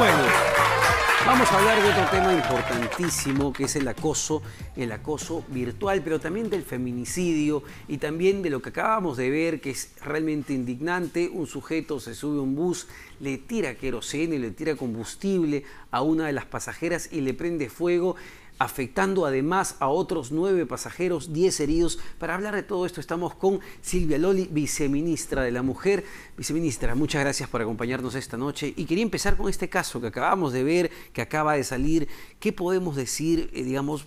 Bueno, vamos a hablar de otro tema importantísimo que es el acoso virtual, pero también del feminicidio y también de lo que acabamos de ver, que es realmente indignante. Un sujeto se sube a un bus, le tira queroseno y le tira combustible a una de las pasajeras y le prende fuego, afectando además a otros 9 pasajeros, 10 heridos. Para hablar de todo esto estamos con Silvia Lolli, viceministra de la Mujer. Viceministra, muchas gracias por acompañarnos esta noche. Y quería empezar con este caso que acabamos de ver, que acaba de salir. ¿Qué podemos decir?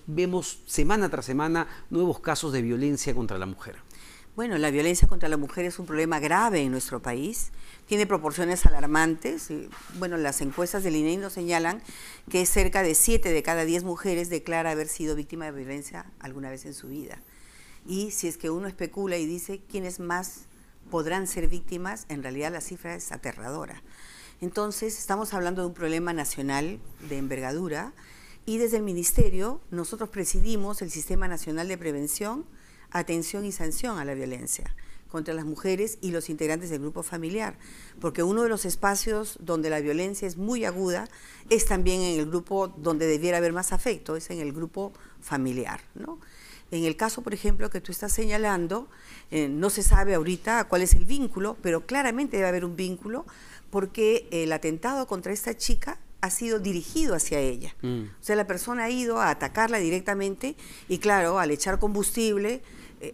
Vemos semana tras semana nuevos casos de violencia contra la mujer. Bueno, la violencia contra la mujer es un problema grave en nuestro país, tiene proporciones alarmantes. Bueno, las encuestas del INEGI nos señalan que cerca de 7 de cada 10 mujeres declara haber sido víctima de violencia alguna vez en su vida. Y si es que uno especula y dice quiénes más podrán ser víctimas, en realidad la cifra es aterradora. Entonces, estamos hablando de un problema nacional de envergadura y desde el Ministerio nosotros presidimos el Sistema Nacional de Prevención, Atención y Sanción a la Violencia contra las mujeres y los integrantes del grupo familiar, porque uno de los espacios donde la violencia es muy aguda es también en el grupo donde debiera haber más afecto, es en el grupo familiar, ¿no? En el caso, por ejemplo, que tú estás señalando, no se sabe ahorita cuál es el vínculo, pero claramente debe haber un vínculo porque el atentado contra esta chica ha sido dirigido hacia ella. O sea, la persona ha ido a atacarla directamente y claro, al echar combustible,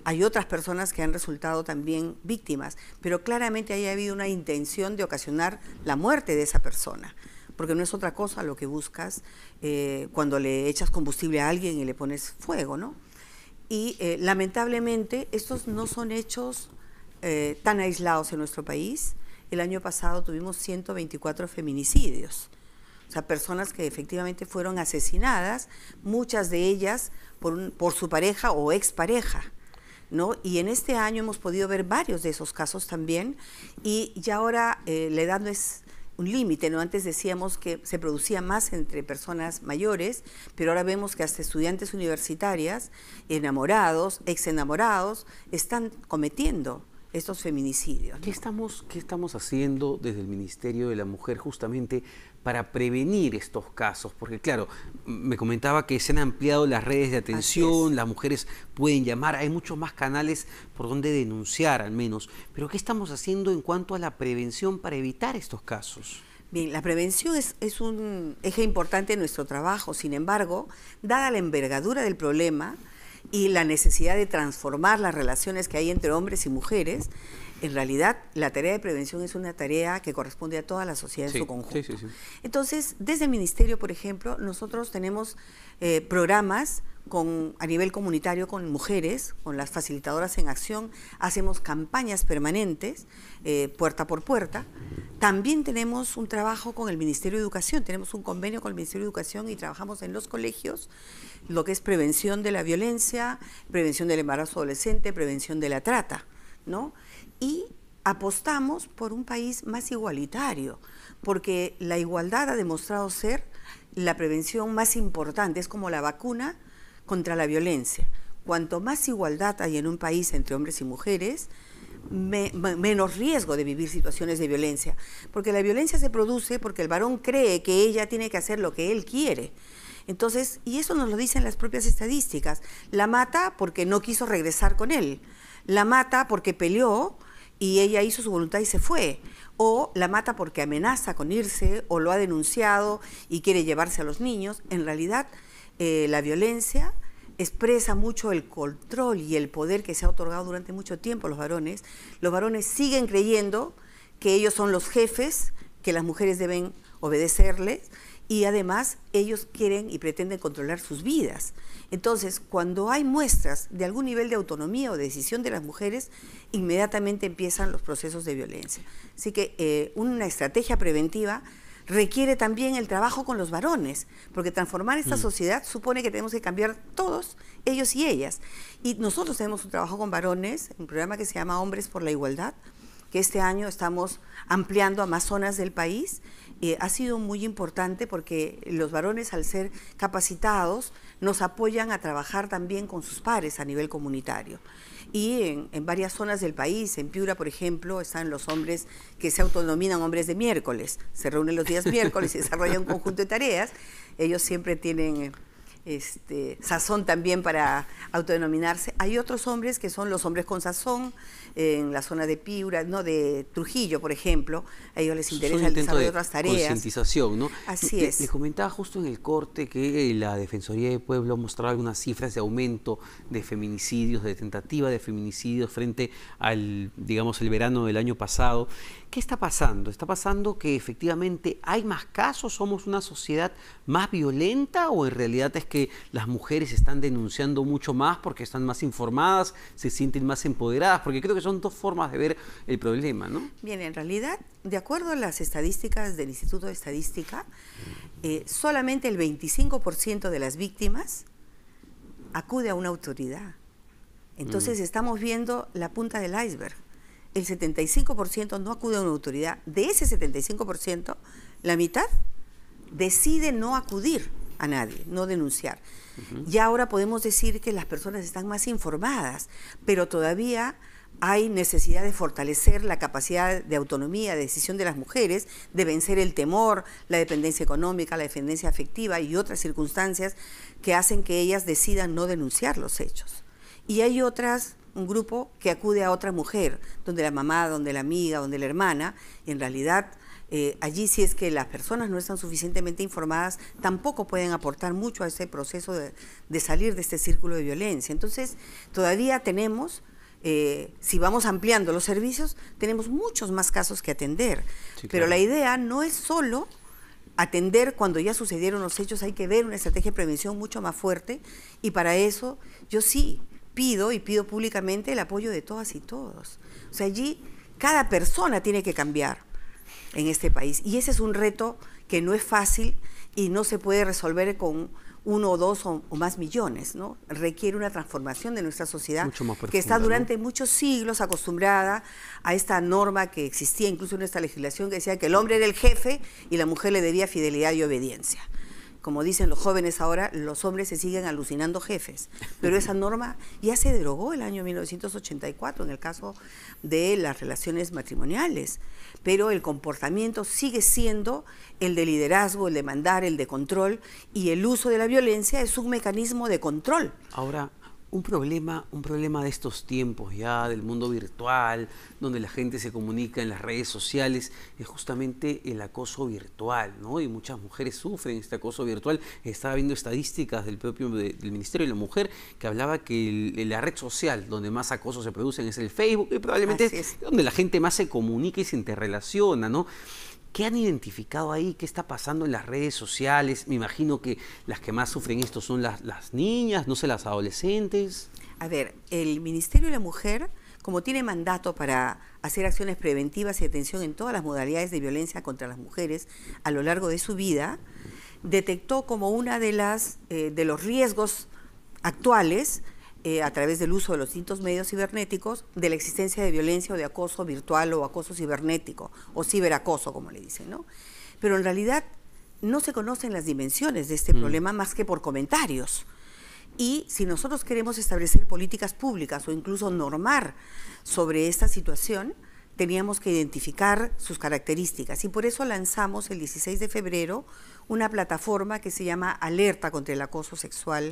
hay otras personas que han resultado también víctimas, pero claramente ahí ha habido una intención de ocasionar la muerte de esa persona, porque no es otra cosa lo que buscas cuando le echas combustible a alguien y le pones fuego, ¿no? Y lamentablemente estos no son hechos tan aislados en nuestro país. El año pasado tuvimos 124 feminicidios. O sea, personas que efectivamente fueron asesinadas, muchas de ellas por su pareja o expareja, ¿no? Y en este año hemos podido ver varios de esos casos también, y ya ahora la edad no es un límite, ¿no? Antes decíamos que se producía más entre personas mayores, pero ahora vemos que hasta estudiantes universitarias, enamorados, exenamorados, están cometiendo estos feminicidios, ¿no? ¿Qué estamos haciendo desde el Ministerio de la Mujer justamente para prevenir estos casos? Porque claro, me comentaba que se han ampliado las redes de atención, las mujeres pueden llamar, hay muchos más canales por donde denunciar al menos, pero ¿qué estamos haciendo en cuanto a la prevención para evitar estos casos? Bien, la prevención es un eje importante en nuestro trabajo. Sin embargo, dada la envergadura del problema y la necesidad de transformar las relaciones que hay entre hombres y mujeres, en realidad la tarea de prevención es una tarea que corresponde a toda la sociedad en su conjunto. Sí. Entonces, desde el Ministerio, por ejemplo, nosotros tenemos programas a nivel comunitario con mujeres, con las facilitadoras en acción, hacemos campañas permanentes, puerta por puerta. También tenemos un trabajo con el Ministerio de Educación, tenemos un convenio con el Ministerio de Educación y trabajamos en los colegios, lo que es prevención de la violencia, prevención del embarazo adolescente, prevención de la trata, ¿no? Y apostamos por un país más igualitario, porque la igualdad ha demostrado ser la prevención más importante, es como la vacuna contra la violencia. Cuanto más igualdad hay en un país entre hombres y mujeres, menos riesgo de vivir situaciones de violencia, porque la violencia se produce porque el varón cree que ella tiene que hacer lo que él quiere. Entonces, y eso nos lo dicen las propias estadísticas, la mata porque no quiso regresar con él, la mata porque peleó y ella hizo su voluntad y se fue, o la mata porque amenaza con irse, o lo ha denunciado y quiere llevarse a los niños. En realidad, la violencia expresa mucho el control y el poder que se ha otorgado durante mucho tiempo a los varones. Los varones siguen creyendo que ellos son los jefes, que las mujeres deben obedecerles, y además ellos quieren y pretenden controlar sus vidas. Entonces, cuando hay muestras de algún nivel de autonomía o de decisión de las mujeres, inmediatamente empiezan los procesos de violencia. Así que una estrategia preventiva requiere también el trabajo con los varones, porque transformar esta sociedad supone que tenemos que cambiar todos, ellos y ellas. Y nosotros tenemos un trabajo con varones, un programa que se llama Hombres por la Igualdad, que este año estamos ampliando a más zonas del país. Ha sido muy importante porque los varones, al ser capacitados, nos apoyan a trabajar también con sus pares a nivel comunitario. Y en varias zonas del país, en Piura, por ejemplo, están los hombres que se autodenominan hombres de miércoles. Se reúnen los días miércoles y desarrollan un conjunto de tareas. Ellos siempre tienen sazón también para autodenominarse. Hay otros hombres que son los hombres con sazón, en la zona de Piura, no, de Trujillo, por ejemplo. A ellos les interesa el desarrollo de otras tareas. Concientización, ¿no? Así es. Le comentaba justo en el corte que la Defensoría del Pueblo mostraba algunas cifras de aumento de feminicidios, de tentativa de feminicidios frente al, digamos, el verano del año pasado. ¿Qué está pasando? ¿Está pasando que efectivamente hay más casos? ¿Somos una sociedad más violenta o en realidad es que las mujeres están denunciando mucho más porque están más informadas, se sienten más empoderadas? Porque creo que son dos formas de ver el problema, ¿no? Bien, en realidad, de acuerdo a las estadísticas del Instituto de Estadística, solamente el 25% de las víctimas acude a una autoridad. Entonces estamos viendo la punta del iceberg. El 75% no acude a una autoridad. De ese 75%, la mitad decide no acudir a nadie, no denunciar. Ya ahora podemos decir que las personas están más informadas, pero todavía hay necesidad de fortalecer la capacidad de autonomía, de decisión de las mujeres, de vencer el temor, la dependencia económica, la dependencia afectiva y otras circunstancias que hacen que ellas decidan no denunciar los hechos. Y hay un grupo que acude a otra mujer, donde la mamá, donde la amiga, donde la hermana, y en realidad allí, si es que las personas no están suficientemente informadas, tampoco pueden aportar mucho a ese proceso de salir de este círculo de violencia. Entonces, todavía tenemos, si vamos ampliando los servicios, tenemos muchos más casos que atender. Sí, pero claro, la idea no es solo atender cuando ya sucedieron los hechos, hay que ver una estrategia de prevención mucho más fuerte, y para eso yo sí pido, y pido públicamente, el apoyo de todas y todos. O sea, allí cada persona tiene que cambiar en este país, y ese es un reto que no es fácil y no se puede resolver con 1 o 2 o más millones, ¿no? Requiere una transformación de nuestra sociedad mucho más profunda, que está durante muchos siglos acostumbrada a esta norma que existía incluso en nuestra legislación, que decía que el hombre era el jefe y la mujer le debía fidelidad y obediencia. Como dicen los jóvenes ahora, los hombres se siguen alucinando jefes, pero esa norma ya se derogó el año 1984 en el caso de las relaciones matrimoniales, pero el comportamiento sigue siendo el de liderazgo, el de mandar, el de control, y el uso de la violencia es un mecanismo de control. Ahora, un problema de estos tiempos ya, del mundo virtual, donde la gente se comunica en las redes sociales, es justamente el acoso virtual, ¿no? Y muchas mujeres sufren este acoso virtual. Estaba viendo estadísticas del propio del Ministerio de la Mujer que hablaba que la red social donde más acoso se producen es el Facebook, y probablemente es donde la gente más se comunica y se interrelaciona, ¿no? ¿Qué han identificado ahí? ¿Qué está pasando en las redes sociales? Me imagino que las que más sufren esto son las niñas, no sé, las adolescentes. A ver, el Ministerio de la Mujer, como tiene mandato para hacer acciones preventivas y atención en todas las modalidades de violencia contra las mujeres a lo largo de su vida, detectó como una de los riesgos actuales, a través del uso de los distintos medios cibernéticos, de la existencia de violencia o de acoso virtual o acoso cibernético, o ciberacoso, como le dicen, ¿no? Pero en realidad no se conocen las dimensiones de este problema más que por comentarios. Y si nosotros queremos establecer políticas públicas o incluso normar sobre esta situación, teníamos que identificar sus características, y por eso lanzamos el 16 de febrero una plataforma que se llama Alerta contra el Acoso Sexual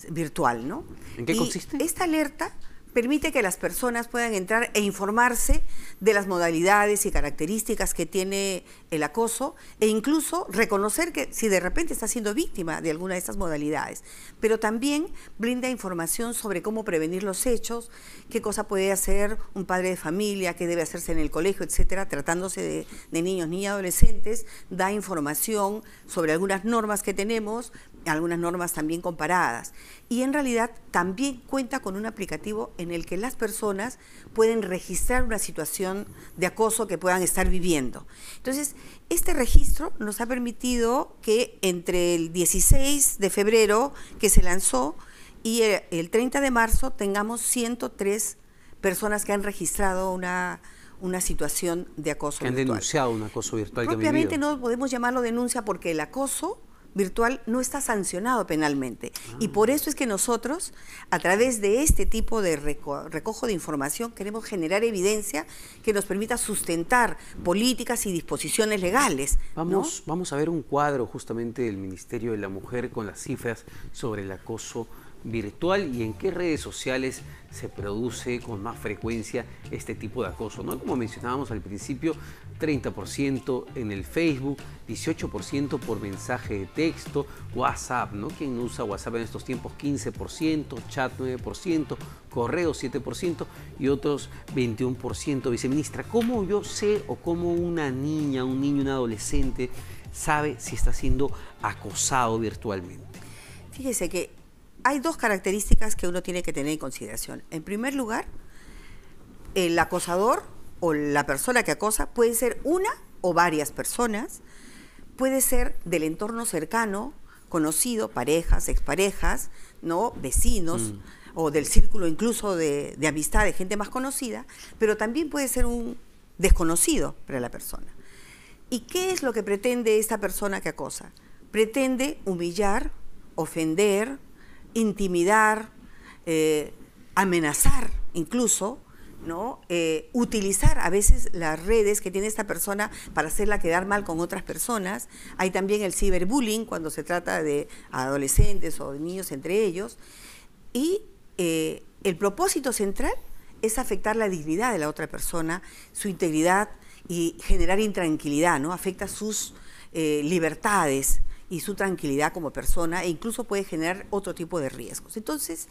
Virtual, ¿no? ¿En qué consiste? Esta alerta permite que las personas puedan entrar e informarse de las modalidades y características que tiene el acoso, e incluso reconocer que si de repente está siendo víctima de alguna de estas modalidades, pero también brinda información sobre cómo prevenir los hechos, qué cosa puede hacer un padre de familia, qué debe hacerse en el colegio, etcétera. Tratándose de niños, niñas y adolescentes, da información sobre algunas normas que tenemos, algunas normas también comparadas, y en realidad también cuenta con un aplicativo en el que las personas pueden registrar una situación de acoso que puedan estar viviendo. Entonces, este registro nos ha permitido que entre el 16 de febrero que se lanzó y el 30 de marzo tengamos 103 personas que han registrado una situación de acoso virtual. Que han denunciado un acoso virtual que han vivido. Propiamente no podemos llamarlo denuncia porque el acoso virtual no está sancionado penalmente. Y por eso es que nosotros, a través de este tipo de recojo de información, queremos generar evidencia que nos permita sustentar políticas y disposiciones legales, ¿no? Vamos a ver un cuadro justamente del Ministerio de la Mujer con las cifras sobre el acoso virtual y en qué redes sociales se produce con más frecuencia este tipo de acoso, ¿no? Como mencionábamos al principio, 30% en el Facebook, 18% por mensaje de texto, WhatsApp, ¿no? ¿Quién usa WhatsApp en estos tiempos? 15%, chat 9%, correo 7% y otros 21%. Viceministra, ¿cómo yo sé o cómo una niña, un niño, un adolescente sabe si está siendo acosado virtualmente? Fíjese que hay dos características que uno tiene que tener en consideración. En primer lugar, el acosador o la persona que acosa puede ser una o varias personas, puede ser del entorno cercano, conocido, parejas, exparejas, ¿no? Vecinos, o del círculo incluso de amistad, de gente más conocida, pero también puede ser un desconocido para la persona. ¿Y qué es lo que pretende esta persona que acosa? Pretende humillar, ofender, intimidar, amenazar incluso, ¿no? Utilizar a veces las redes que tiene esta persona para hacerla quedar mal con otras personas. Hay también el ciberbullying cuando se trata de adolescentes o de niños entre ellos. Y el propósito central es afectar la dignidad de la otra persona, su integridad y generar intranquilidad, ¿no? Afecta sus libertades y su tranquilidad como persona e incluso puede generar otro tipo de riesgos. Entonces,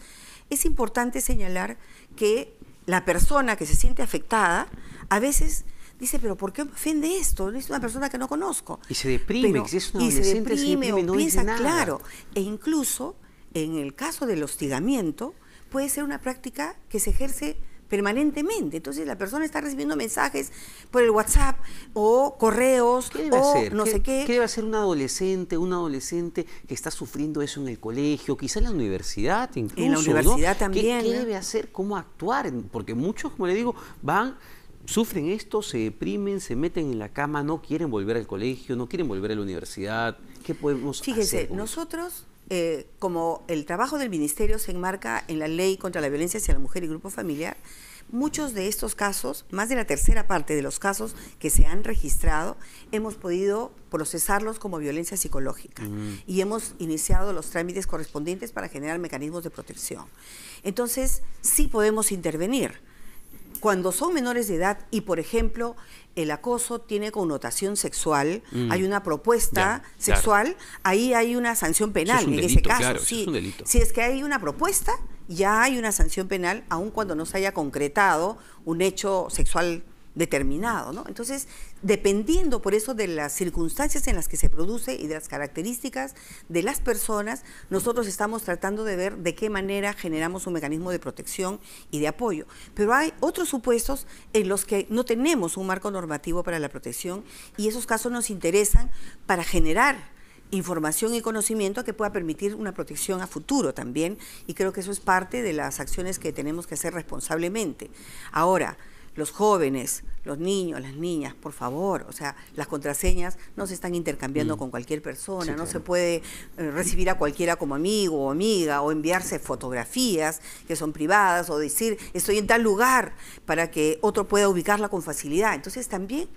es importante señalar que la persona que se siente afectada a veces dice, pero ¿por qué me ofende esto? Es una persona que no conozco. Y se deprime, si es un adolescente, se deprime, o no piensa, dice nada. claro, e incluso en el caso del hostigamiento puede ser una práctica que se ejerce permanentemente. Entonces la persona está recibiendo mensajes por el WhatsApp o correos o no sé qué. ¿Qué debe hacer un adolescente que está sufriendo eso en el colegio, quizá en la universidad incluso? En la universidad, ¿no? También. ¿Qué debe hacer? ¿Cómo actuar? Porque muchos, como le digo, sufren esto, se deprimen, se meten en la cama, no quieren volver al colegio, no quieren volver a la universidad. ¿Qué podemos hacer? Fíjese, nosotros, como el trabajo del Ministerio se enmarca en la Ley contra la Violencia hacia la Mujer y Grupo Familiar, muchos de estos casos, más de la tercera parte de los casos que se han registrado, hemos podido procesarlos como violencia psicológica y hemos iniciado los trámites correspondientes para generar mecanismos de protección. Entonces, sí podemos intervenir. Cuando son menores de edad y, por ejemplo, el acoso tiene connotación sexual, hay una propuesta sexual, ahí hay una sanción penal en ese caso. Claro, sí. es un delito. Si es que hay una propuesta, ya hay una sanción penal, aun cuando no se haya concretado un hecho sexual determinado, ¿no? Entonces, dependiendo por eso de las circunstancias en las que se produce y de las características de las personas, nosotros estamos tratando de ver de qué manera generamos un mecanismo de protección y de apoyo. Pero hay otros supuestos en los que no tenemos un marco normativo para la protección y esos casos nos interesan para generar información y conocimiento que pueda permitir una protección a futuro también, y creo que eso es parte de las acciones que tenemos que hacer responsablemente. Ahora, los jóvenes, los niños, las niñas, por favor, o sea, las contraseñas no se están intercambiando con cualquier persona, no se puede recibir a cualquiera como amigo o amiga, o enviarse fotografías que son privadas, o decir, estoy en tal lugar, para que otro pueda ubicarla con facilidad. Entonces también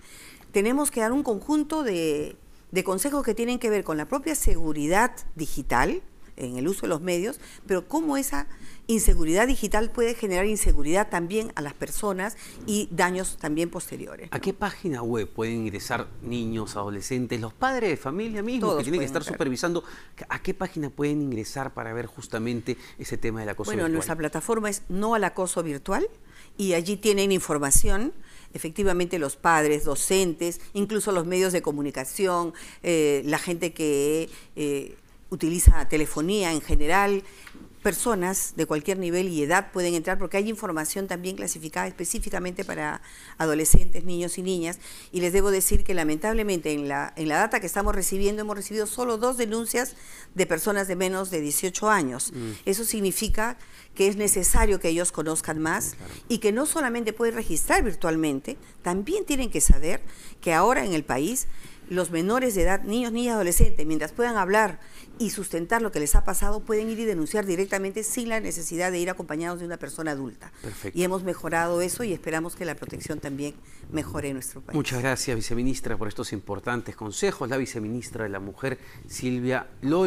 tenemos que dar un conjunto de consejos que tienen que ver con la propia seguridad digital, en el uso de los medios, pero cómo esa inseguridad digital puede generar inseguridad también a las personas y daños también posteriores, ¿no? ¿A qué página web pueden ingresar niños, adolescentes, los padres de familia mismos que tienen que estar supervisando? ¿A qué página pueden ingresar para ver justamente ese tema del acoso virtual? Nuestra plataforma es No al Acoso Virtual y allí tienen información. Efectivamente, los padres, docentes, incluso los medios de comunicación, la gente que utiliza telefonía en general, personas de cualquier nivel y edad pueden entrar porque hay información también clasificada específicamente para adolescentes, niños y niñas, y les debo decir que lamentablemente en la data que estamos recibiendo hemos recibido solo 2 denuncias de personas de menos de 18 años. Eso significa que es necesario que ellos conozcan más y que no solamente pueden registrar virtualmente, también tienen que saber que ahora en el país los menores de edad, niños, niñas, adolescentes, mientras puedan hablar y sustentar lo que les ha pasado, pueden ir y denunciar directamente sin la necesidad de ir acompañados de una persona adulta. Perfecto. Y hemos mejorado eso y esperamos que la protección también mejore en nuestro país. Muchas gracias, viceministra, por estos importantes consejos. La viceministra de la Mujer, Silvia Loli.